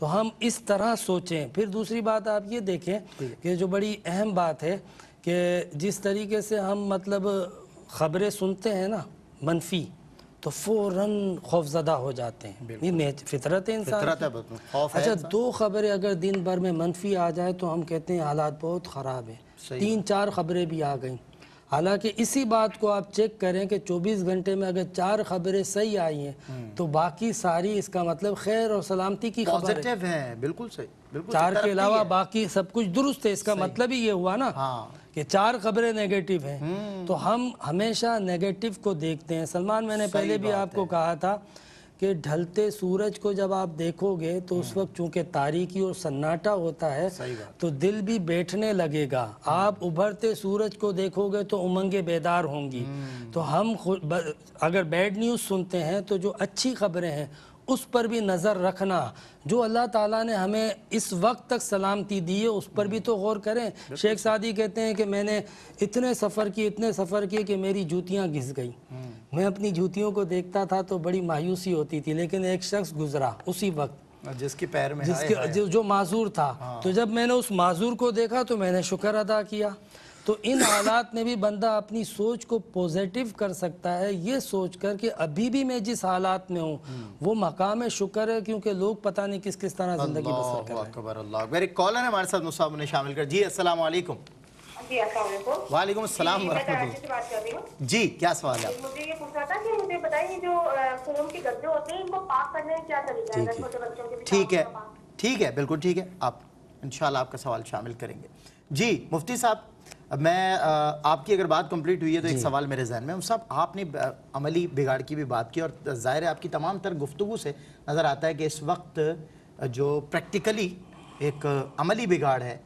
تو ہم اس طرح سوچیں. پھر دوسری بات آپ یہ دیکھیں کہ جو بڑی اہم بات ہے کہ جس طریقے سے ہم مطلب خبریں سنتے ہیں نا منفی تو فوراً خوف زدہ ہو جاتے ہیں. یہ فطرت ہے انسان فطرت کی. ہے، خوف ہے. اچھا 2 خبریں اگر دن بھر میں منفی آ جائے تو ہم کہتے ہیں حالات بہت خراب ہیں. 3-4 خبریں بھی آ گئیں. حالانکہ اسی بات کو آپ چیک کریں کہ 24 گھنٹے میں اگر 4 خبریں صحیح آئی ہیں تو باقی ساری اس کا مطلب خیر اور سلامتی کی خبر ہے. پازیٹیو ہیں، بالکل صحیح، بالکل 4 کے علاوہ باقی سب کچھ درست ہے. اس کا مطلب ہی یہ ہوا نا کہ 4 خبریں نیگیٹو ہیں. تو ہم ہمیشہ نیگیٹو کو دیکھتے ہیں. سلمان میں نے پہلے بھی آپ کو کہا تھا کہ ڈھلتے سورج کو جب آپ دیکھو گے تو اس وقت چونکہ تاریکی اور سناٹا ہوتا ہے تو دل بھی بیٹھنے لگے گا. آپ ابھرتے سورج کو دیکھو گے تو امنگیں بیدار ہوں گی. تو ہم اگر بیڈ نیوز سنتے ہیں تو جو اچھی خبریں ہیں اس پر بھی نظر رکھنا. جو اللہ تعالیٰ نے ہمیں اس وقت تک سلامتی دی ہے اس پر بھی تو غور کریں. شیخ سعدی کہتے ہیں کہ میں نے اتنے سفر کیے کہ میری جوتیاں گھس گئی. میں اپنی جوتیوں کو دیکھتا تھا تو بڑی مایوسی ہوتی تھی، لیکن ایک شخص گزرا اسی وقت جس کے پیر میں جو معذور تھا. تو جب میں نے اس معذور کو دیکھا تو میں نے شکر ادا کیا. تو ان حالات میں بھی بندہ اپنی سوچ کو پوزیٹیو کر سکتا ہے یہ سوچ کر کہ ابھی بھی میں جس حالات میں ہوں وہ مقام شکر ہے، کیونکہ لوگ پتہ نہیں کس کس طرح زندگی بسر کر رہے ہیں. اللہ اکبر، اللہ اکبر. ایک کالر ہے ہمارے ساتھ، مصعب نے شامل کر. جی السلام علیکم. جی السلام علیکم. وعلیکم السلام ورحمۃ میں اللہ. کراچی سے بات کر رہی ہوں. جی کیا سوال ہے؟ مجھے یہ پوچھنا تھا کہ مجھے بتائیے جو خون کے گدے ہوتے ہیں ان کو پاک کرنے میں کیا طریقہ ہے چھوٹے بچوں کے بھی؟ ٹھیک ہے، ٹھیک ہے، بالکل ٹھیک ہے. آپ انشاءاللہ آپ کا سوال شامل کریں گے. جی مفتی صاحب، میں آپ کی اگر بات کمپلیٹ ہوئی ہے تو ایک سوال میرے ذہن میں. صاحب آپ نے عملی بگاڑ کی بھی بات کی اور ظاہر ہے آپ کی تمام تر گفتگو سے نظر آتا ہے کہ اس وقت جو پریکٹیکلی ایک عملی بگاڑ ہے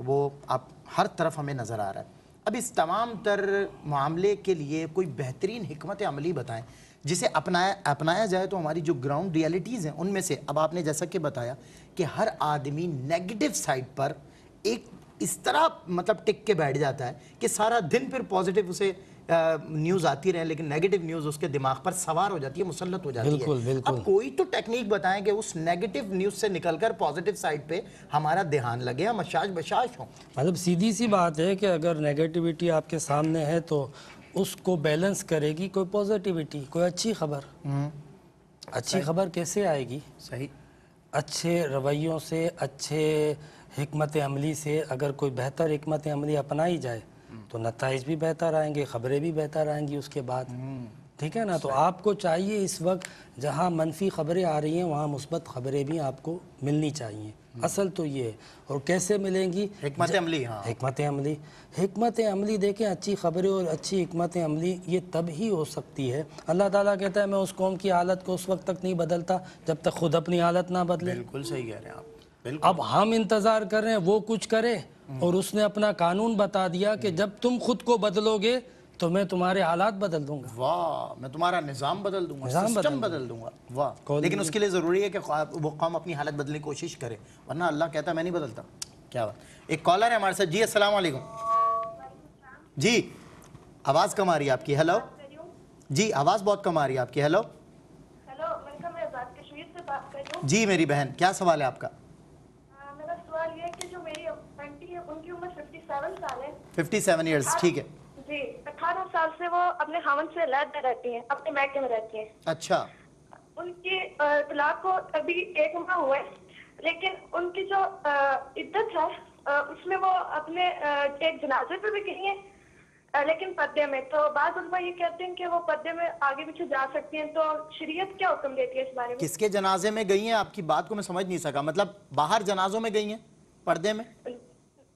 وہ آپ ہر طرف ہمیں نظر آ رہا ہے. اب اس تمام تر معاملے کے لیے کوئی بہترین حکمت عملی بتائیں جسے اپنایا جائے تو ہماری جو گراؤنڈ ریالٹیز ہیں ان میں سے. اب آپ نے جیسا کہ بتایا کہ ہر آدمی نیگیٹو سائڈ پر ایک اس طرح مطلب ٹک کے بیٹھ جاتا ہے کہ سارا دن پھر پازیٹیو اسے نیوز آتی رہے لیکن نیگیٹو نیوز اس کے دماغ پر سوار ہو جاتی ہے، مسلط ہو جاتی ہے. اب کوئی تو ٹیکنیک بتائیں کہ اس نیگیٹو نیوز سے نکل کر پازیٹیو سائڈ پہ ہمارا دھیان لگے، ہم بشاش ہوں. مطلب سیدھی سی بات ہے کہ اگر نیگیٹیوٹی آپ کے سامنے ہے تو اس کو بیلنس کرے گی کوئی پازیٹیوٹی، کوئی اچھی خبر. اچھی خبر کیسے آئے گی؟ صحیح. اچھے رویوں سے، اچھے حکمت عملی سے. اگر کوئی بہتر حکمت عملی اپنائی جائے تو نتائج بھی بہتر آئیں گے، خبریں بھی بہتر آئیں گی اس کے بعد. ٹھیک ہے نا؟ تو آپ کو چاہیے اس وقت جہاں منفی خبریں آ رہی ہیں وہاں مثبت خبریں بھی آپ کو ملنی چاہیے. اصل تو یہ ہے. اور کیسے ملیں گی؟ حکمت عملی. ہاں حکمت عملی دیکھیں، اچھی خبریں اور اچھی حکمت عملی یہ تب ہی ہو سکتی ہے. اللہ تعالیٰ کہتا ہے میں اس قوم کی حالت کو اس وقت تک نہیں بدلتا جب تک خود اپنی حالت نہ بدلے. بالکل صحیح کہہ رہے ہیں آپ. اب ہم انتظار کر رہے ہیں وہ کچھ کرے اور اس نے اپنا قانون بتا دیا کہ جب تم خود کو بدلو گے تو میں تمہارے حالات بدل دوں گا. واہ، میں تمہارا نظام بدل دوں گا، سسٹم بدل دوں گا. واہ. لیکن اس کے لیے ضروری ہے کہ وہ قوم اپنی حالت بدلنے کی کوشش کرے، ورنہ اللہ کہتا ہے میں نہیں بدلتا. کیا بات. ایک کالر ہے ہمارے ساتھ. جی السلام علیکم. جی آواز کم آ رہی ہے آپ کی. ہیلو. جی آواز بہت کم آ رہی ہے آپ کی. ہیلو. جی میری بہن کیا سوال ہے آپ کا؟ میرا سوال یہ ہے کہ جو میری آنٹی ہے ان کی عمر 57 سال ہے. 57 ایئرز. ٹھیک ہے. جی 18 سال سے وہ اپنے خاوند سے علیحدہ رہتی ہیں، اپنے میکے میں رہتی ہیں. اچھا. ان کی طلاق کو ابھی 1 ماہ ہوا ہے، لیکن ان کی جو عدت ہے اس میں وہ اپنے ایک جنازے پہ بھی گئی ہیں لیکن پردے میں. تو بعض علماء یہ کہتے ہیں کہ وہ پردے میں آگے پیچھے جا سکتی ہیں. تو شریعت کیا حکم دیتی ہے اس بارے میں؟ کس کے جنازے میں گئی ہیں؟ آپ کی بات کو میں سمجھ نہیں سکا. مطلب باہر جنازوں میں گئی ہیں پردے میں؟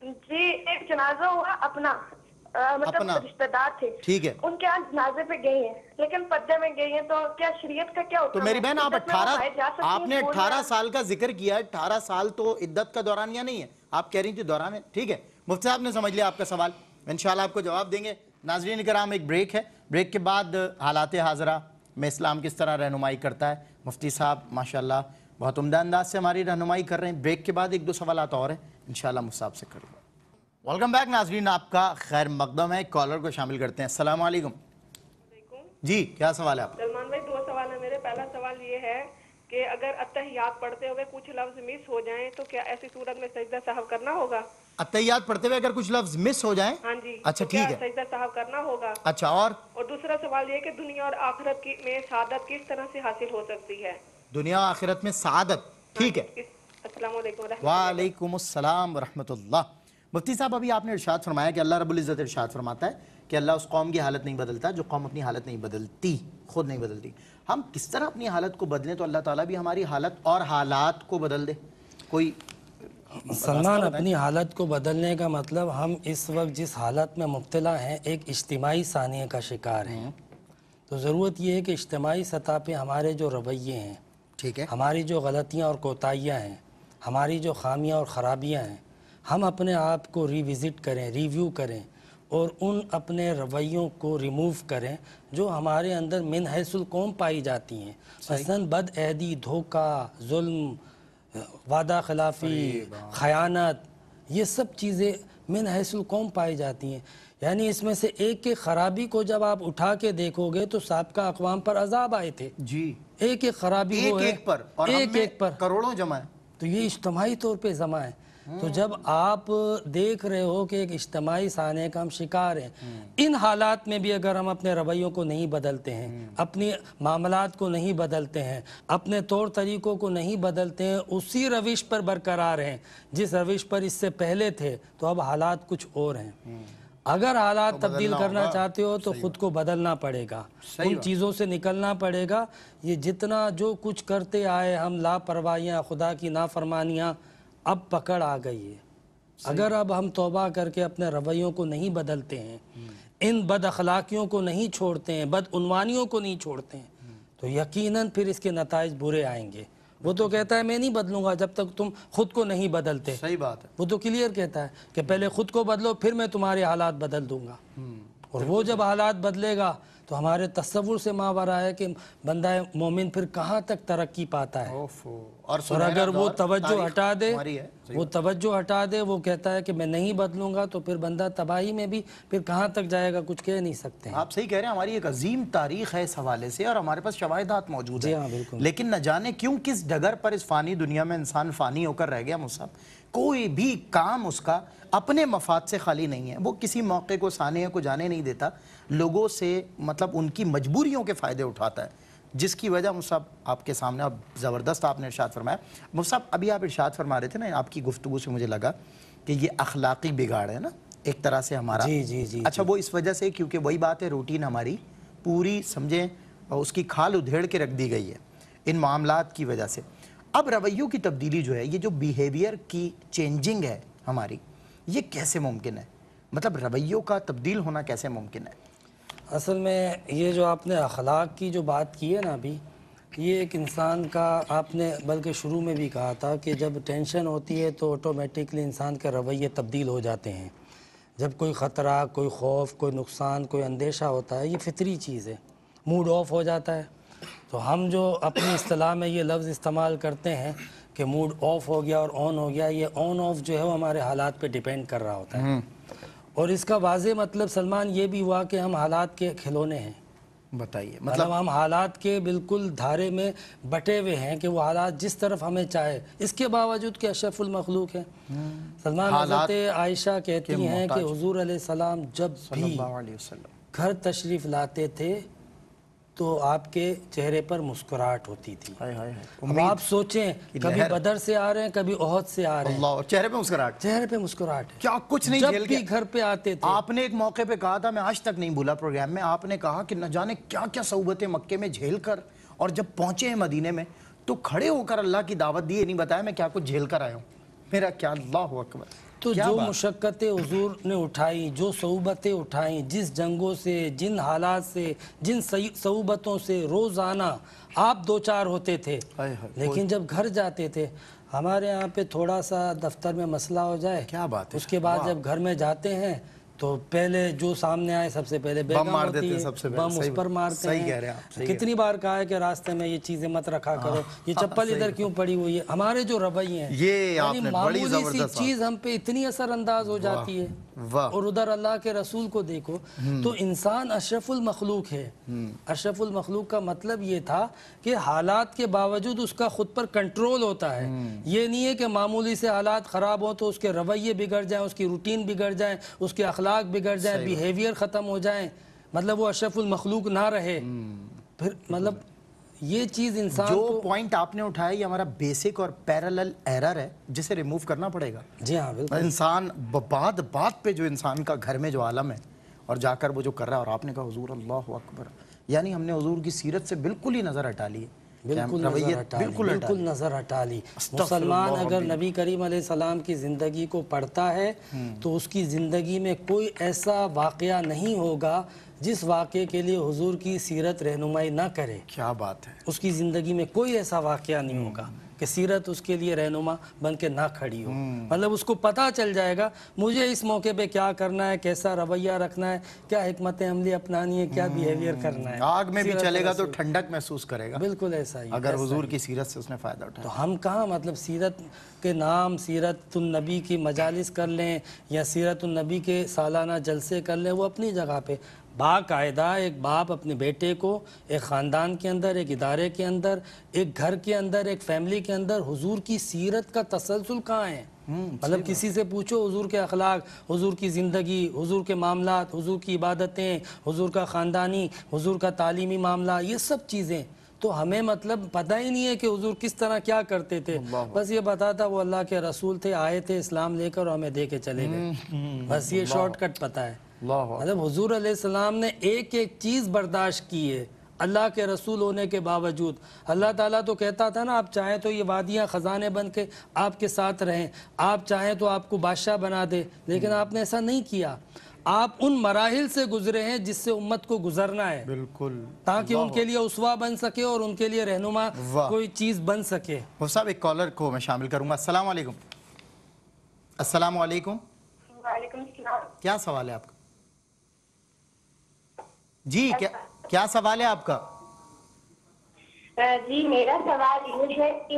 جی ایک جنازہ ہوا اپنا، مطلب رشتہ دار تھے. ٹھیک ہے. ان کے یہاں جنازے پہ گئی ہیں لیکن پردے میں گئی ہیں. تو کیا شریعت کا کیا حکم ہے؟ تو میری بہن آپ نے 18 سال کا ذکر کیا ہے. 18 سال تو عدت کا دورانیہ نہیں ہے، آپ کہہ رہی تھی دوران ہے. ٹھیک ہے مفتی صاحب نے سمجھ لیا آپ کا سوال، انشاءاللہ آپ کو جواب دیں گے. ناظرین کرام ایک بریک ہے، بریک کے بعد حالات حاضرہ میں اسلام کس طرح رہنمائی کرتا ہے. مفتی صاحب ماشاءاللہ بہت عمدہ انداز سے ہماری رہنمائی کر رہے ہیں. بریک کے بعد 1-2 سوالات اور ہیں انشاءاللہ مصعب سے کروں گا. ویلکم بیک ناظرین، آپ کا خیر مقدم ہے. کالر کو شامل کرتے ہیں. السلام علیکم. جی کیا سوال ہے آپ؟ سلمان بھائی 2 سوال ہیں میرے. پہلا سوال یہ ہے کہ اگر اتحیات پڑھتے ہوئے کچھ لفظ مس ہو جائیں تو کیا ایسی صورت میں سجدہ سہو کرنا ہوگا؟ اتحیات پڑھتے ہوئے اگر کچھ لفظ مس ہو جائیں؟ ہاں جی، اچھا تو کیا ٹھیک ہے، سجدہ سہو کرنا ہوگا؟ اچھا اور دوسرا سوال یہ کہ دنیا اور آخرت کی میں سعادت کس طرح سے حاصل ہو سکتی ہے؟ دنیا و آخرت میں سعادت، ٹھیک ہے۔ السلام علیکم ورحمۃ اللہ۔ وعلیکم السلام ورحمۃ اللہ۔ مفتی صاحب ابھی آپ نے ارشاد فرمایا کہ اللہ رب العزت ارشاد فرماتا ہے کہ اللہ اس قوم کی حالت نہیں بدلتا جو قوم اپنی حالت نہیں بدلتی، خود نہیں بدلتی۔ ہم کس طرح اپنی حالت کو بدلیں تو اللہ تعالیٰ بھی ہماری حالت اور حالات کو بدل دے؟ کوئی سلمان، اپنی حالت کو بدلنے کا مطلب ہم اس وقت جس حالت میں مبتلا ہیں ایک اجتماعی ثانیے کا شکار ہیں، تو ضرورت یہ ہے کہ اجتماعی سطح پہ ہمارے جو رویے ہیں، ٹھیک ہے، ہماری جو غلطیاں اور کوتاہیاں ہیں، ہماری جو خامیاں اور خرابیاں ہیں، ہم اپنے آپ کو ریوزٹ کریں، ریویو کریں اور ان اپنے رویوں کو ریموو کریں جو ہمارے اندر من حیث القوم پائی جاتی ہیں، مثلاً بد عہدی، دھوکہ، ظلم، وعدہ خلافی، خیانت، یہ سب چیزیں من حیث القوم پائی جاتی ہیں۔ یعنی اس میں سے ایک ایک خرابی کو جب آپ اٹھا کے دیکھو گے تو سابقہ اقوام پر عذاب آئے تھے، جی، ایک ایک خرابی وہ ہے، ایک پر، اور ہم ایک میں ایک پر، کروڑوں جمع ہے۔ تو یہ اجتماعی طور پہ جمع ہے۔ تو جب آپ دیکھ رہے ہو کہ ایک اجتماعی سانے کا ہم شکار ہیں، ان حالات میں بھی اگر ہم اپنے رویوں کو نہیں بدلتے ہیں، اپنی معاملات کو نہیں بدلتے ہیں، اپنے طور طریقوں کو نہیں بدلتے ہیں، اسی روش پر برقرار ہیں جس روش پر اس سے پہلے تھے، تو اب حالات کچھ اور ہیں۔ اگر حالات تبدیل کرنا چاہتے ہو تو خود کو بدلنا پڑے گا، ان چیزوں سے نکلنا پڑے گا۔ یہ جتنا جو کچھ کرتے آئے ہم، لاپرواہیاں، خدا کی نافرمانیاں، اب پکڑ آ گئی ہے۔ اگر اب ہم توبہ کر کے اپنے رویوں کو نہیں بدلتے ہیں، ان بد اخلاقیوں کو نہیں چھوڑتے ہیں، بد عنوانیوں کو نہیں چھوڑتے ہیں، تو یقیناً پھر اس کے نتائج برے آئیں گے۔ وہ تو کہتا ہے میں نہیں بدلوں گا جب تک تم خود کو نہیں بدلتے، صحیح بات ہے، وہ تو کلیئر کہتا ہے کہ پہلے خود کو بدلو پھر میں تمہارے حالات بدل دوں گا۔ اور وہ جب حالات بدلے گا تو ہمارے تصور سے ماورا ہے کہ بندہ مومن پھر کہاں تک ترقی پاتا ہے۔ اور اگر وہ توجہ ہٹا دے، وہ توجہ ہٹا دے، وہ کہتا ہے کہ میں نہیں بدلوں گا، تو پھر بندہ تباہی میں بھی پھر کہاں تک جائے گا کچھ کہہ نہیں سکتے ہیں۔ آپ صحیح کہہ رہے ہیں، ہماری ایک عظیم تاریخ ہے اس حوالے سے اور ہمارے پاس شواہدات موجود جی ہیں، ہاں بالکل۔ لیکن نہ جانے کیوں کس ڈگر پر اس فانی دنیا میں انسان فانی ہو کر رہ گیا مصعب۔ کوئی بھی کام اس کا اپنے مفاد سے خالی نہیں ہے، وہ کسی موقع کو سانحے کو جانے نہیں دیتا، لوگوں سے مطلب ان کی مجبوریوں کے فائدے اٹھاتا ہے، جس کی وجہ مصعب آپ کے سامنے اب زبردست آپ نے ارشاد فرمایا۔ مصعب ابھی آپ ارشاد فرما رہے تھے نا، آپ کی گفتگو سے مجھے لگا کہ یہ اخلاقی بگاڑ ہے نا ایک طرح سے ہمارا۔ جی جی جی۔ اچھا وہ اس وجہ سے کیونکہ وہی بات ہے، روٹین ہماری پوری سمجھیں اس کی کھال ادھیڑ کے رکھ دی گئی ہے ان معاملات کی وجہ سے۔ اب رویوں کی تبدیلی جو ہے، یہ جو بیہیویئر کی چینجنگ ہے ہماری، یہ کیسے ممکن ہے؟ مطلب رویوں کا تبدیل ہونا کیسے ممکن ہے؟ اصل میں یہ جو آپ نے اخلاق کی جو بات کی ہے نا ابھی، یہ ایک انسان کا، آپ نے بلکہ شروع میں بھی کہا تھا کہ جب ٹینشن ہوتی ہے تو آٹومیٹکلی انسان کے رویے تبدیل ہو جاتے ہیں۔ جب کوئی خطرہ، کوئی خوف، کوئی نقصان، کوئی اندیشہ ہوتا ہے، یہ فطری چیز ہے، موڈ آف ہو جاتا ہے۔ تو ہم جو اپنی اصطلاح میں یہ لفظ استعمال کرتے ہیں کہ موڈ آف ہو گیا اور آن ہو گیا، یہ آن آف جو ہے وہ ہمارے حالات پہ ڈیپینڈ کر رہا ہوتا ہے۔ اور اس کا واضح مطلب سلمان یہ بھی ہوا کہ ہم حالات کے کھلونے ہیں۔ بتائیے مطلب ہم حالات کے بالکل دھارے میں بٹے ہوئے ہیں کہ وہ حالات جس طرف ہمیں چاہے، اس کے باوجود کہ اشرف المخلوق ہے۔ سلمان، حضرت عائشہ کہتی ہیں کہ حضور علیہ السلام جب بھی گھر تشریف لاتے تھے تو آپ کے چہرے پر مسکراہٹ ہوتی تھی۔ اب آپ سوچیں، کبھی بدر سے آ رہے ہیں، کبھی احد سے آ رہے ہیں، اللہ، چہرے پہ مسکراہٹ، چہرے پہ مسکراہٹ ہے۔ کیا کچھ نہیں جب جھیل بھی گھر پہ آتے تھے، آپ نے ایک موقع پہ کہا تھا، میں آج تک نہیں بھولا پروگرام میں، آپ نے کہا کہ نہ جانے کیا کیا صعوبتیں مکے میں جھیل کر، اور جب پہنچے ہیں مدینے میں تو کھڑے ہو کر اللہ کی دعوت دی، یہ نہیں بتایا میں کیا کچھ جھیل کر آیا ہوں۔ میرا کیا، اللہ اکبر۔ تو جو مشقتیں حضور نے اٹھائی، جو صعوبتیں اٹھائیں، جس جنگوں سے، جن حالات سے، جن صعوبتوں سے روزانہ آپ دو چار ہوتے تھے، لیکن جب گھر جاتے تھے، ہمارے یہاں پہ تھوڑا سا دفتر میں مسئلہ ہو جائے، کیا بات ہے، اس کے بعد جب گھر میں جاتے ہیں تو پہلے جو سامنے آئے سب سے پہلے بیگم ہوتی ہے، بم اس پر مارتے ہیں۔ کتنی بار کہا ہے کہ راستے میں یہ چیزیں مت رکھا کرو، یہ چپل ادھر کیوں پڑی ہوئی ہے۔ ہمارے جو رویے ہیں، یہ یعنی معمولی سی چیز ہم پہ اتنی اثر انداز ہو جاتی ہے۔ واہ اور ادھر اللہ کے رسول کو دیکھو، تو انسان اشرف المخلوق ہے۔ اشرف المخلوق کا مطلب یہ تھا کہ حالات کے باوجود اس کا خود پر کنٹرول ہوتا ہے، یہ نہیں ہے کہ معمولی سے حالات خراب ہوں تو اس کے رویے بگڑ جائیں، اس کی روٹین بگڑ جائیں، اس کے اخلاق بگڑ جائیں، بیہیویئر ختم ہو جائیں، مطلب وہ اشرف المخلوق نہ رہے۔ پھر مطلب یہ چیز انسان جو پوائنٹ آپ نے اٹھایا یہ ہمارا بیسک اور پیرالل ایرر ہے جسے ریموو کرنا پڑے گا۔ جی ہاں بالکل، انسان بات پہ جو انسان کا گھر میں جو عالم ہے اور جا کر وہ جو کر رہا ہے، اور آپ نے کہا حضور اللہ اکبر، یعنی ہم نے حضور کی سیرت سے بالکل ہی نظر ہٹا لی ہے، بالکل نظر ہٹا لی۔ مسلمان اگر نبی کریم علیہ السلام کی زندگی کو پڑھتا ہے تو اس کی زندگی میں کوئی ایسا واقعہ نہیں ہوگا جس واقعے کے لیے حضور کی سیرت رہنمائی نہ کرے۔ کیا بات ہے، اس کی زندگی میں کوئی ایسا واقعہ نہیں ہوگا کہ سیرت اس کے لیے رہنما بن کے نہ کھڑی ہو۔ مطلب اس کو پتہ چل جائے گا مجھے اس موقع پہ کیا کرنا ہے، کیسا رویہ رکھنا ہے، کیا حکمت عملی اپنانی ہے، کیا بیہیویئر کرنا ہے۔ آگ میں بھی چلے گا تو ٹھنڈک محسوس کرے گا، بالکل ایسا ہی اگر حضور کی سیرت سے اس نے فائدہ اٹھایا۔ تو ہم کہاں مطلب سیرت کے نام سیرت النبی کی مجالس کر لیں یا سیرت النبی کے سالانہ جلسے کر لیں، وہ اپنی جگہ پہ۔ باقاعدہ ایک باپ اپنے بیٹے کو ایک خاندان کے اندر، ایک ادارے کے اندر، ایک گھر کے اندر، ایک فیملی کے اندر حضور کی سیرت کا تسلسل کہاں ہے؟ مطلب کسی سے پوچھو حضور کے اخلاق، حضور کی زندگی، حضور کے معاملات، حضور کی عبادتیں، حضور کا خاندانی، حضور کا تعلیمی معاملہ، یہ سب چیزیں تو ہمیں مطلب پتہ ہی نہیں ہے کہ حضور کس طرح کیا کرتے تھے۔ بس یہ بتاتا وہ اللہ کے رسول تھے، آئے تھے اسلام لے کر اور ہمیں دے کے چلے گئے، بس یہ شارٹ کٹ پتہ ہے۔ مطلب حضور علیہ السلام نے ایک ایک چیز برداشت کی ہے اللہ کے رسول ہونے کے باوجود۔ اللہ تعالیٰ تو کہتا تھا نا آپ چاہیں تو یہ وادیاں خزانے بن کے آپ کے ساتھ رہیں، آپ چاہیں تو آپ کو بادشاہ بنا دے، لیکن آپ نے ایسا نہیں کیا۔ آپ ان مراحل سے گزرے ہیں جس سے امت کو گزرنا ہے، بالکل، تاکہ ان کے لیے اسوہ بن سکے اور ان کے لیے رہنما کوئی چیز بن سکے۔ وہ صاحب ایک کالر کو میں شامل کروں گا۔ السلام علیکم۔ السلام علیکم، وعلیکم السلام۔ کیا سوال ہے آپ کا؟ جی کیا سوال ہے آپ کا؟ جی میرا سوال یہ ہے کہ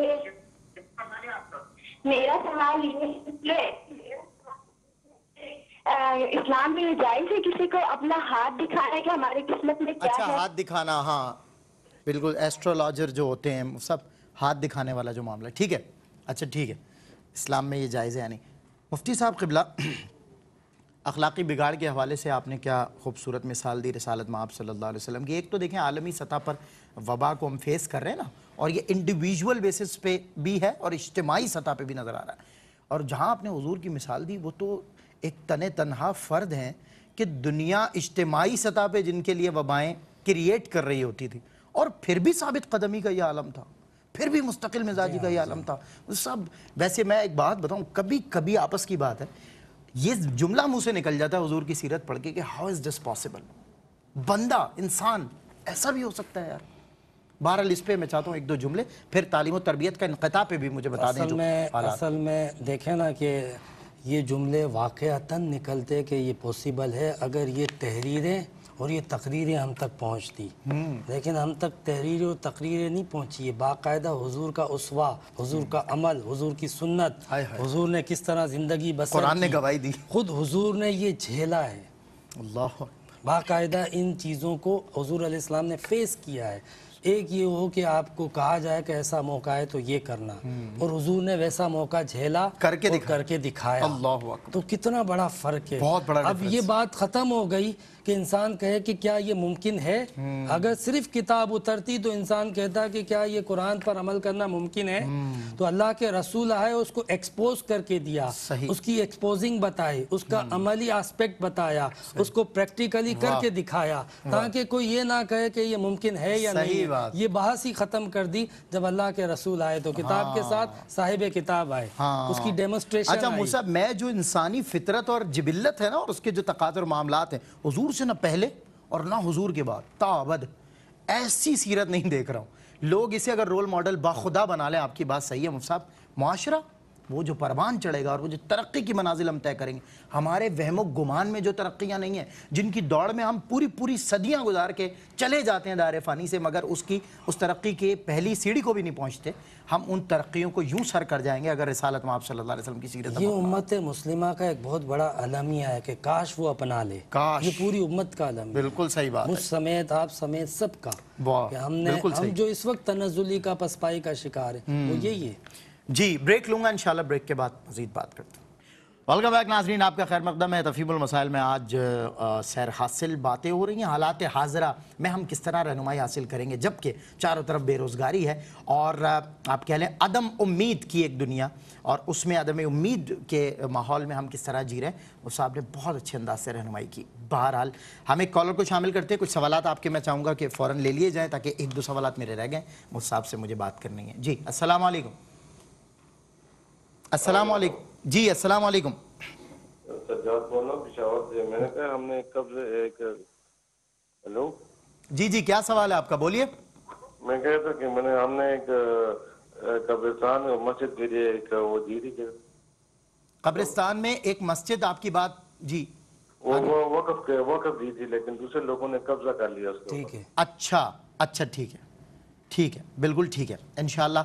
اسلام میں جائز ہے کسی کو اپنا ہاتھ دکھانا کہ ہماری قسمت میں کیا اچھا ہے؟ ہاتھ دکھانا، ہاں بالکل، ایسٹرولوجر جو ہوتے ہیں سب ہاتھ دکھانے والا جو معاملہ ہے، ٹھیک ہے، اچھا ٹھیک ہے، اسلام میں یہ جائز ہے یعنی۔ مفتی صاحب قبلہ، اخلاقی بگاڑ کے حوالے سے آپ نے کیا خوبصورت مثال دی رسالت میں آپ صلی اللہ علیہ وسلم کی۔ ایک تو دیکھیں عالمی سطح پر وبا کو ہم فیس کر رہے ہیں نا، اور یہ انڈیویجول بیسس پہ بھی ہے اور اجتماعی سطح پہ بھی نظر آ رہا ہے، اور جہاں آپ نے حضور کی مثال دی وہ تو ایک تنہا فرد ہیں کہ دنیا اجتماعی سطح پہ جن کے لیے وبائیں کریٹ کر رہی ہوتی تھی، اور پھر بھی ثابت قدمی کا یہ عالم تھا، پھر بھی مستقل مزاجی کا یہ عالم تھا سب۔ ویسے میں ایک بات بتاؤں، کبھی کبھی آپس کی بات ہے، یہ جملہ منہ سے نکل جاتا ہے حضور کی سیرت پڑھ کے کہ ہاؤ از دس پاسبل، بندہ انسان ایسا بھی ہو سکتا ہے یار۔ بہرحال اس پہ میں چاہتا ہوں ایک دو جملے، پھر تعلیم و تربیت کا انقطاع پہ بھی مجھے بتا دیں جو حالات۔ اصل میں دیکھیں نا کہ یہ جملے واقعتاً نکلتے کہ یہ پوسیبل ہے اگر یہ تحریریں اور یہ تقریریں ہم تک پہنچتی، لیکن ہم تک تحریریں اور تقریریں نہیں پہنچی ہے۔ باقاعدہ حضور کا اسوہ، حضور کا عمل، حضور کی سنت، حضور نے کس طرح زندگی بسر کی، قرآن نے گواہی دی، خود حضور نے یہ جھیلا ہے، اللہ باقاعدہ ان چیزوں کو حضور علیہ السلام نے فیس کیا ہے۔ ایک یہ ہو کہ آپ کو کہا جائے کہ ایسا موقع ہے تو یہ کرنا، اور حضور نے ویسا موقع جھیلا کر کے دکھایا، اللہ اکبر، تو کتنا بڑا فرق ہے۔ بہت بڑا اب یہ بات ختم ہو گئی کہ انسان کہے کہ کیا یہ ممکن ہے؟ اگر صرف کتاب اترتی تو انسان کہتا کہ کیا یہ قرآن پر عمل کرنا ممکن ہے؟ تو اللہ کے رسول آئے، اس کو ایکسپوز کر کے دیا، اس کی ایکسپوزنگ بتائی، اس کا عملی آسپیکٹ بتایا، اس کو پریکٹیکلی کر کے دکھایا، تاکہ کوئی یہ نہ کہے کہ یہ ممکن ہے یا نہیں۔ یہ بحث ہی ختم کر دی جب اللہ کے رسول آئے، تو کتاب کے ساتھ صاحب کتاب آئے، اس کی ڈیمونسٹریشن اچھا مصعب، میں جو انسانی فطرت اور جبلت ہے نا اور اس کے جو تقاضے اور معاملات ہیں، حضور سے نہ پہلے اور نہ حضور کے بعد تابد ایسی سیرت نہیں دیکھ رہا ہوں۔ لوگ اسے اگر رول ماڈل باخدا بنا لیں، آپ کی بات صحیح ہے مصعب، معاشرہ وہ جو پروان چڑھے گا اور وہ جو ترقی کی منازل ہم طے کریں گے، ہمارے وہم و گمان میں جو ترقیاں نہیں ہیں، جن کی دوڑ میں ہم پوری صدیاں گزار کے چلے جاتے ہیں دائرے فانی سے، مگر اس ترقی کے پہلی سیڑھی کو بھی نہیں پہنچتے، ہم ان ترقیوں کو یوں سر کر جائیں گے اگر رسالت مآب صلی اللہ علیہ وسلم کی سیرت یہ امت مسلمہ کا ایک بہت بڑا المیہ ہے کہ کاش وہ اپنا لے، کاش، یہ پوری امت کا المیہ ہے، بالکل صحیح بات مجھ سمیت آپ سمیت سب کا، واہ، کہ ہم جو اس وقت تنزلی کا پسپائی کا شکار ہے وہ یہی ہے۔ جی بریک لوں گا انشاءاللہ، بریک کے بعد مزید بات کرتے ہیں۔ ویلکم بیک ناظرین، آپ کا خیر مقدم ہے۔ تفہیم المسائل میں آج سیر حاصل باتیں ہو رہی ہیں حالات حاضرہ میں ہم کس طرح رہنمائی حاصل کریں گے، جبکہ چاروں طرف بے روزگاری ہے اور آپ کہہ لیں عدم امید کی ایک دنیا، اور اس میں عدم امید کے ماحول میں ہم کس طرح جی رہے ہیں، اس صاحب نے بہت اچھے انداز سے رہنمائی کی۔ بہرحال ہم ایک کالر کو شامل کرتے ہیں، کچھ سوالات آپ کے میں چاہوں گا کہ فوراً لے لیے جائیں تاکہ ایک دو سوالات میرے رہ گئے، اس صاحب سے مجھے بات کرنی ہے۔ جی السلام علیکم۔ السلام علیکم جی، السلام علیکم۔ سجاد بول رہا ہوں پشاور سے۔ میں نے کہا ہم نے قبل ایک ہیلو جی کیا سوال ہے آپ کا، بولیے۔ میں کہہ رہا تھا کہ ہم نے ایک قبرستان اور مسجد کے لیے ایک وہ دی تھی کہ قبرستان میں ایک مسجد، آپ کی بات جی وہ وقف دی تھی، لیکن دوسرے لوگوں نے قبضہ کر لیا اس کو۔ ٹھیک ہے، اچھا ٹھیک ہے، بالکل ٹھیک ہے انشاءاللہ۔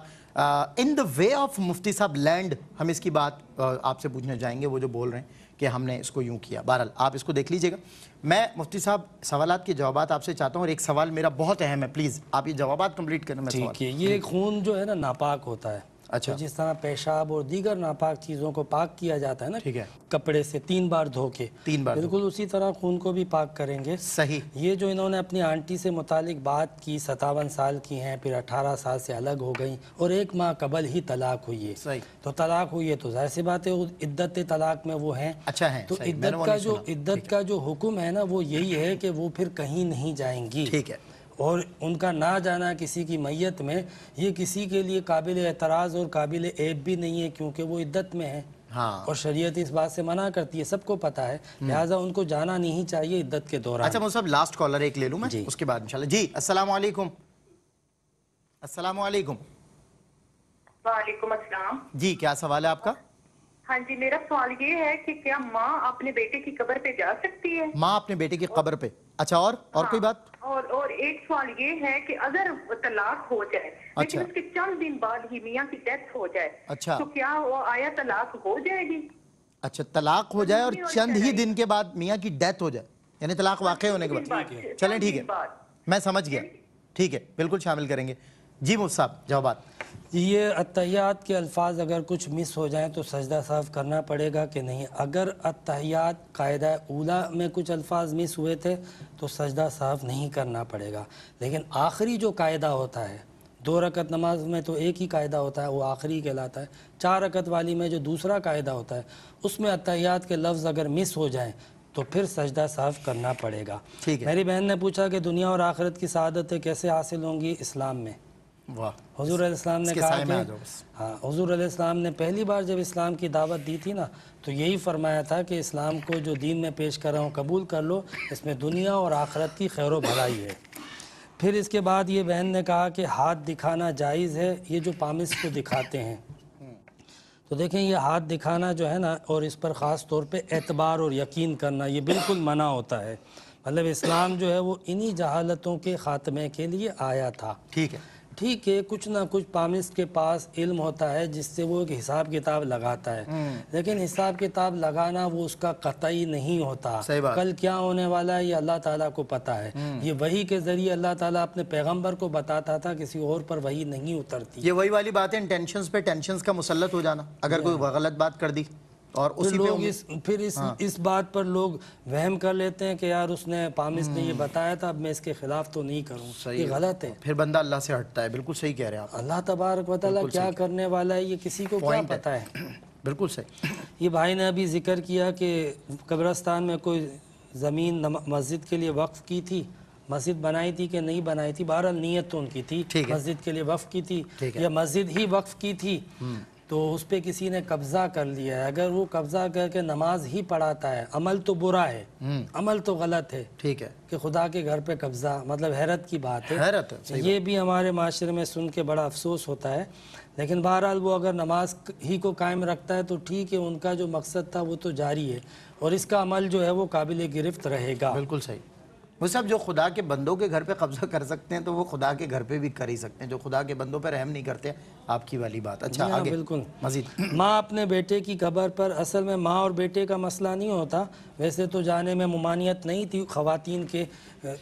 ان دا وے آف مفتی صاحب لینڈ ہم اس کی بات آپ سے پوچھنے جائیں گے، وہ جو بول رہے ہیں کہ ہم نے اس کو یوں کیا۔ بہرحال آپ اس کو دیکھ لیجئے گا۔ میں مفتی صاحب سوالات کے جوابات آپ سے چاہتا ہوں، اور ایک سوال میرا بہت اہم ہے، پلیز آپ یہ جوابات کمپلیٹ کرنے میں سوال۔ ٹھیک ہے۔ یہ خون جو ہے نا ناپاک ہوتا ہے، اچھا، جس طرح پیشاب اور دیگر ناپاک چیزوں کو پاک کیا جاتا ہے نا ٹھیک ہے، کپڑے سے 3 بار دھو کے، 3 بار بالکل اسی طرح خون کو بھی پاک کریں گے۔ صحیح۔ یہ جو انہوں نے اپنی آنٹی سے متعلق بات کی، 57 سال کی ہیں، پھر 18 سال سے الگ ہو گئیں اور 1 ماہ قبل ہی طلاق ہوئی ہے، صحیح، تو طلاق ہوئی ہے تو ظاہر سی بات ہے عدت طلاق میں وہ ہیں۔ اچھا ہیں، تو عدت کا جو حکم ہے نا وہ یہی ہے کہ وہ پھر کہیں نہیں جائیں گی، ٹھیک ہے، اور ان کا نہ جانا کسی کی میت میں یہ کسی کے لیے قابل اعتراض اور قابل عیب بھی نہیں ہے، کیونکہ وہ عدت میں ہے اور شریعت اس بات سے منع کرتی ہے، سب کو پتہ ہے، لہٰذا ان کو جانا نہیں چاہیے عدت کے دوران۔ اچھا مصعب لاسٹ کالر ایک لے لوں میں، اس کے بعد انشاءاللہ۔ جی السلام علیکم۔ السلام علیکم۔ وعلیکم السلام۔ جی کیا سوال ہے آپ کا؟ ہاں جی، میرا سوال یہ ہے کہ کیا ماں اپنے بیٹے کی قبر پہ جا سکتی ہے؟ ماں اپنے بیٹے کی قبر پہ، اچھا اور کوئی بات؟ اور ایک سوال یہ ہے کہ اگر طلاق ہو جائے لیکن اس کے چند دن بعد ہی میاں کی ڈیتھ ہو جائے، تو کیا وہ آیا طلاق ہو جائے گی؟ اچھا طلاق ہو جائے اور چند ہی دن کے بعد میاں کی ڈیتھ ہو جائے، یعنی طلاق واقع ہونے کے بعد؟ چلیں ٹھیک ہے، میں سمجھ گیا، ٹھیک ہے بالکل شامل کریں گے۔ جی مفتی صاحب جوابات۔ یہ اتحیات کے الفاظ اگر کچھ مس ہو جائیں تو سجدہ صاف کرنا پڑے گا کہ نہیں؟ اگر اتحیات قاعدہ اولا میں کچھ الفاظ مس ہوئے تھے تو سجدہ صاف نہیں کرنا پڑے گا، لیکن آخری جو قاعدہ ہوتا ہے 2 رکعت نماز میں تو ایک ہی قاعدہ ہوتا ہے، وہ آخری کہلاتا ہے، 4 رکعت والی میں جو دوسرا قاعدہ ہوتا ہے اس میں اتحیات کے لفظ اگر مس ہو جائیں تو پھر سجدہ صاف کرنا پڑے گا۔ میری بہن نے پوچھا کہ دنیا اور آخرت کی سعادتیں کیسے حاصل ہوں گی اسلام میں؟ حضور علیہ السلام نے کہا کہ حضور علیہ السلام نے پہلی بار جب اسلام کی دعوت دی تھی نا تو یہی فرمایا تھا کہ اسلام کو جو دین میں پیش کر رہا ہوں قبول کر لو، اس میں دنیا اور آخرت کی خیر و بھلائی ہے۔ پھر اس کے بعد یہ بہن نے کہا کہ ہاتھ دکھانا جائز ہے، یہ جو پامس کو دکھاتے ہیں، تو دیکھیں یہ ہاتھ دکھانا جو ہے نا، اور اس پر خاص طور پہ اعتبار اور یقین کرنا یہ بالکل منع ہوتا ہے۔ مطلب اسلام جو ہے وہ انہی جہالتوں کے خاتمے کے لیے آیا تھا۔ ٹھیک ہے، کچھ نہ کچھ پامس کے پاس علم ہوتا ہے جس سے وہ ایک حساب کتاب لگاتا ہے، لیکن حساب کتاب لگانا وہ اس کا قطعی نہیں ہوتا۔ کل کیا ہونے والا ہے یہ اللہ تعالیٰ کو پتہ ہے۔ یہ وحی کے ذریعے اللہ تعالیٰ اپنے پیغمبر کو بتاتا تھا، کسی اور پر وحی نہیں اترتی۔ یہ وہی والی بات ہے انٹینشنز پہ ٹینشنز کا مسلط ہو جانا، اگر کوئی غلط بات کر دی اور اسی پھر اس بات پر لوگ وہم کر لیتے ہیں کہ یار اس نے پامس نے یہ بتایا تھا، اب میں اس کے خلاف تو نہیں کروں، یہ غلط ہے۔ پھر بندہ اللہ سے ہٹتا ہے، بالکل صحیح کہہ رہے ہیں آپ۔ اللہ تبارک و تعالیٰ کیا کرنے والا ہے یہ کسی کو کیا پتہ ہے؟ بالکل صحیح۔ یہ بھائی نے ابھی ذکر کیا کہ قبرستان میں کوئی زمین مسجد کے لیے وقف کی تھی، مسجد بنائی تھی کہ نہیں بنائی تھی، بہرحال نیت تو ان کی تھی، مسجد کے لیے وقف کی تھی یا مسجد ہی وقف کی تھی، تو اس پہ کسی نے قبضہ کر لیا ہے، اگر وہ قبضہ کر کے نماز ہی پڑھاتا ہے، عمل تو برا ہے، عمل تو غلط ہے ٹھیک ہے، کہ خدا کے گھر پہ قبضہ، مطلب حیرت کی بات ہے، حیرت ہے، یہ بھی ہمارے معاشرے میں سن کے بڑا افسوس ہوتا ہے۔ لیکن بہرحال وہ اگر نماز ہی کو قائم رکھتا ہے تو ٹھیک ہے، ان کا جو مقصد تھا وہ تو جاری ہے، اور اس کا عمل جو ہے وہ قابل گرفت رہے گا۔ بالکل صحیح۔ وہ سب جو خدا کے بندوں کے گھر پہ قبضہ کر سکتے ہیں تو وہ خدا کے گھر پہ بھی کر ہی سکتے ہیں، جو خدا کے بندوں پہ رحم نہیں کرتے، آپ کی والی بات۔ اچھا جی ہاں، آگے بالکل۔ مزید۔ ماں اپنے بیٹے کی قبر پر، اصل میں ماں اور بیٹے کا مسئلہ نہیں ہوتا، ویسے تو جانے میں ممانعت نہیں تھی خواتین کے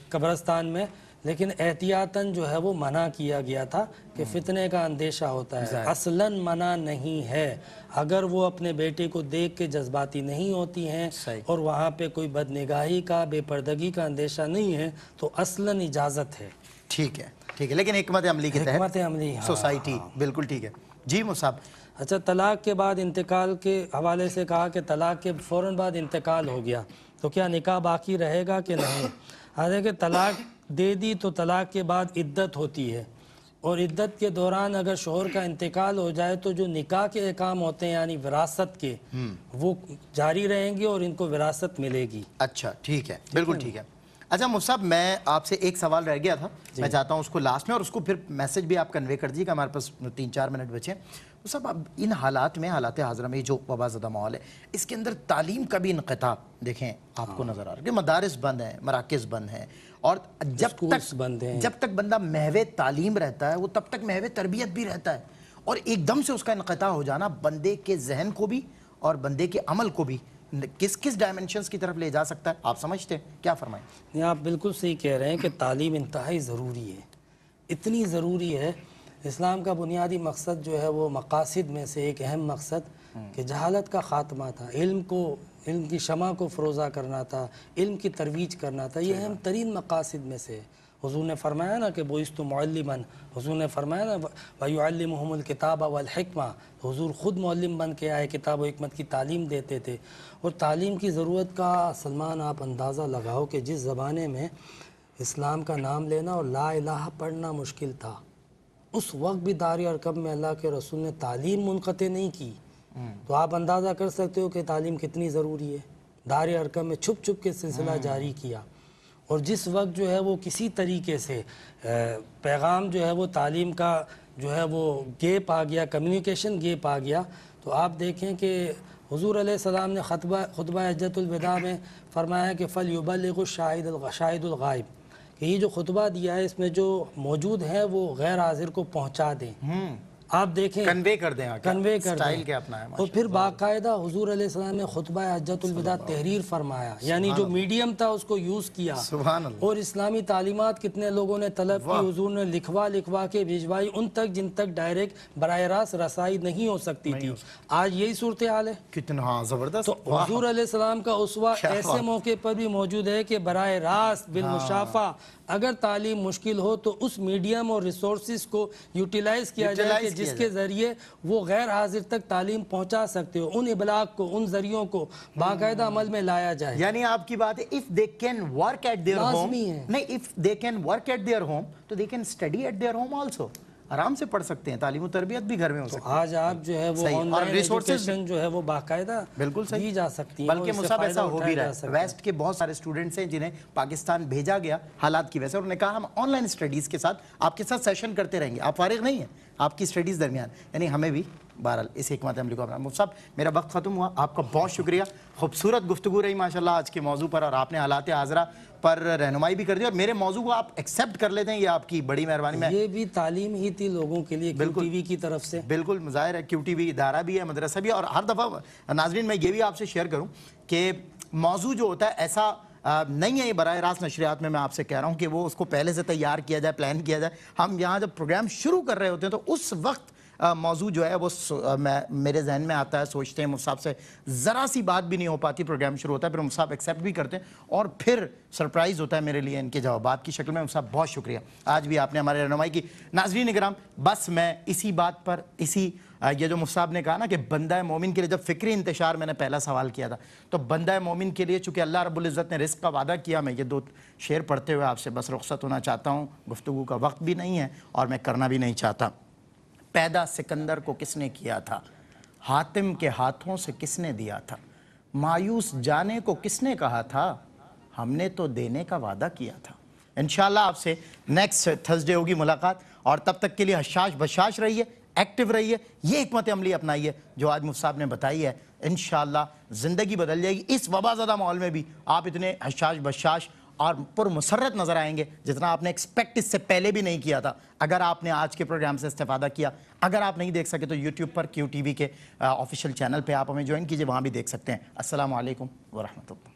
قبرستان میں، لیکن احتیاطاً جو ہے وہ منع کیا گیا تھا کہ فتنے کا اندیشہ ہوتا ہے، اصلاً منع نہیں ہے۔ اگر وہ اپنے بیٹے کو دیکھ کے جذباتی نہیں ہوتی ہیں اور وہاں پہ کوئی بدنگاہی کا، بے پردگی کا اندیشہ نہیں ہے تو اصلاً اجازت ہے۔ ٹھیک ہے، ٹھیک ہے، لیکن حکمت عملی کے حکمت تحت عملی، ہاں، سوسائٹی، بالکل ٹھیک ہے جی مصعب۔ اچھا، طلاق کے بعد انتقال کے حوالے سے کہا کہ طلاق کے فوراً بعد انتقال ہو گیا تو کیا نکاح باقی رہے گا کہ نہیں؟ حالانکہ طلاق دے دی تو طلاق کے بعد عدت ہوتی ہے، اور عدت کے دوران اگر شوہر کا انتقال ہو جائے تو جو نکاح کے احکام ہوتے ہیں یعنی وراثت کے، وہ جاری رہیں گے اور ان کو وراثت ملے گی۔ اچھا ٹھیک ہے، بالکل ٹھیک ہے۔ اچھا مصعب، میں آپ سے ایک سوال رہ گیا تھا، میں چاہتا ہوں اس کو لاسٹ میں، اور اس کو پھر میسج بھی آپ کنوے کر دیجیے کہ ہمارے پاس 3-4 منٹ بچے ہیں۔ مصعب، اب ان حالات میں، حالات حاضرہ میں جو وبا زدہ ماحول ہے، اس کے اندر تعلیم کا بھی انقطاع دیکھیں آپ کو نظر آ رہا ہے کہ مدارس بند ہیں، مراکز بند ہیں، اور جب تک بندہ محو تعلیم رہتا ہے وہ تب تک محو تربیت بھی رہتا ہے، اور ایک دم سے اس کا انقطاع ہو جانا بندے کے ذہن کو بھی اور بندے کے عمل کو بھی کس ڈائمنشنز کی طرف لے جا سکتا ہے، آپ سمجھتے ہیں؟ کیا فرمائیں؟ نہیں، آپ بالکل صحیح کہہ رہے ہیں کہ تعلیم انتہائی ضروری ہے، اتنی ضروری ہے۔ اسلام کا بنیادی مقصد جو ہے وہ مقاصد میں سے ایک اہم مقصد کہ جہالت کا خاتمہ تھا، علم کی شمع کو فروزہ کرنا تھا، علم کی ترویج کرنا تھا، یہ اہم ترین مقاصد میں سے۔ حضور نے فرمایا نا کہ بُعِثْتُ مُعَلِّمًا، حضور نے فرمایا نا وَيُعَلِّمُهُمُ الْكِتَابَ وَالْحِكْمَةَ، تو حضور خود معلم بن کے آئے، کتاب و حکمت کی تعلیم دیتے تھے۔ اور تعلیم کی ضرورت کا سلمان آپ اندازہ لگاؤ کہ جس زمانے میں اسلام کا نام لینا اور لا الہ پڑھنا مشکل تھا، اس وقت بھی دار ارقم میں اللہ کے رسول نے تعلیم منقطع نہیں کی، تو آپ اندازہ کر سکتے ہو کہ تعلیم کتنی ضروری ہے۔ دار ارقم میں چھپ چھپ کے سلسلہ جاری کیا، اور جس وقت جو ہے وہ کسی طریقے سے پیغام جو ہے وہ تعلیم کا جو ہے وہ گیپ آ گیا، کمیونیکیشن گیپ آ گیا، تو آپ دیکھیں کہ حضور علیہ السلام نے خطبہ حجۃ الوداع میں فرمایا کہ فَلْيُبَلِّغُ الشَّاهِدُ الْغَائِبُ، کہ یہ جو خطبہ دیا ہے اس میں جو موجود ہے وہ غیر حاضر کو پہنچا دیں۔ آپ دیکھیں، کنوے کر دیں، کنوے کر سٹائل دیں، کیا اپنا ہے، اور پھر باقاعدہ حضور علیہ السلام نے خطبہ حجۃ الوداع تحریر فرمایا، یعنی جو میڈیم تھا اس کو یوز کیا، سبحان اللہ۔ اور اسلامی تعلیمات کتنے لوگوں نے طلب کی، حضور نے لکھوا کے بھجوائی ان تک جن تک ڈائریکٹ براہ راست رسائی نہیں ہو سکتی تھی۔ آج یہی صورتحال ہے، کتنا زبردست۔ تو حضور علیہ السلام کا اسوہ ایسے موقع پر بھی موجود ہے کہ براہ راست بالمشافہ اگر تعلیم مشکل ہو تو اس میڈیم اور ریسورسز کو یوٹیلائز کیا جائے کہ جس کے ذریعے وہ غیر حاضر تک تعلیم پہنچا سکتے ہو، ان ابلاغ کو، ان ذریعوں کو باقاعدہ عمل میں لایا جائے۔ یعنی آپ کی بات ہے if they can work at their home، لازمی ہے، نہیں if they can work at their home تو they can study at their home also، آرام سے پڑھ سکتے ہیں، تعلیم و تربیت بھی گھر میں ہو سکتی ہے۔ آج آپ جو ہے وہ آن لائن ایجوکیشن جو ہے وہ باقاعدہ بالکل دی صحیح جا سکتی ہے، بلکہ مصعب ایسا ہو بھی رہا ہے، ویسٹ کے بہت سارے اسٹوڈنٹس ہیں جنہیں پاکستان بھیجا گیا حالات کی وجہ سے، انہوں نے کہا ہم آن لائن اسٹڈیز کے ساتھ آپ کے ساتھ سیشن کرتے رہیں گے، آپ فارغ نہیں ہیں آپ کی اسٹڈیز درمیان، یعنی ہمیں بھی بہرحال اس حکمت عملی کو اپنا۔ مصعب میرا وقت ختم ہوا، آپ کا بہت شکریہ، خوبصورت گفتگو رہی ماشاءاللہ آج کے موضوع پر، اور آپ نے حالات حاضرہ پر رہنمائی بھی کر دی، اور میرے موضوع کو آپ ایکسیپٹ کر لیتے ہیں، یہ آپ کی بڑی مہربانی۔ میں یہ بھی تعلیم ہی تھی لوگوں کے لیے کیو ٹی وی کی طرف سے، بالکل ظاہر ہے کیو ٹی وی ادارہ بھی ہے، مدرسہ بھی ہے، اور ہر دفعہ ناظرین میں یہ بھی آپ سے شیئر کروں کہ موضوع جو ہوتا ہے ایسا نہیں ہے یہ براہ راست نشریات میں آپ سے کہہ رہا ہوں کہ وہ اس کو پہلے سے تیار کیا جائے، پلان کیا جائے۔ ہم یہاں جب پروگرام شروع کر رہے ہوتے ہیں تو اس وقت موضوع جو ہے وہ میرے ذہن میں آتا ہے، سوچتے ہیں، مصعب سے ذرا سی بات بھی نہیں ہو پاتی، پروگرام شروع ہوتا ہے، پھر مصعب ایکسیپٹ بھی کرتے ہیں، اور پھر سرپرائز ہوتا ہے میرے لیے ان کے جوابات کی شکل میں۔ مصعب بہت شکریہ، آج بھی آپ نے ہمارے رہنمائی کی۔ ناظرین اکرام، بس میں اسی بات پر، یہ جو مصعب نے کہا نا کہ بندہ مومن کے لیے، جب فکری انتشار میں نے پہلا سوال کیا تھا تو بندہ مومن کے لیے چونکہ اللہ رب العزت نے رزق کا وعدہ کیا، میں یہ 2 شعر پڑھتے ہوئے آپ سے بس رخصت ہونا چاہتا ہوں، گفتگو کا وقت بھی نہیں ہے اور میں کرنا بھی نہیں چاہتا۔ پیدا سکندر کو کس نے کیا تھا، حاتم کے ہاتھوں سے کس نے دیا تھا؟ مایوس جانے کو کس نے کہا تھا؟ ہم نے تو دینے کا وعدہ کیا تھا۔ انشاءاللہ آپ سے نیکسٹ تھرسڈے ہوگی ملاقات، اور تب تک کے لیے حشاش بشاش رہیے، ایکٹیو رہیے، یہ حکمت عملی اپنائیے جو آج مفتی صاحب نے بتائی ہے۔ انشاءاللہ زندگی بدل جائے گی۔ اس وبا زدہ ماحول میں بھی آپ اتنے حشاش بشاش اور پر مسرت نظر آئیں گے جتنا آپ نے ایکسپیکٹ اس سے پہلے بھی نہیں کیا تھا، اگر آپ نے آج کے پروگرام سے استفادہ کیا۔ اگر آپ نہیں دیکھ سکے تو یوٹیوب پر QTV کے آفیشیل چینل پہ آپ ہمیں جوائن کیجئے، وہاں بھی دیکھ سکتے ہیں۔ السلام علیکم ورحمۃ اللہ۔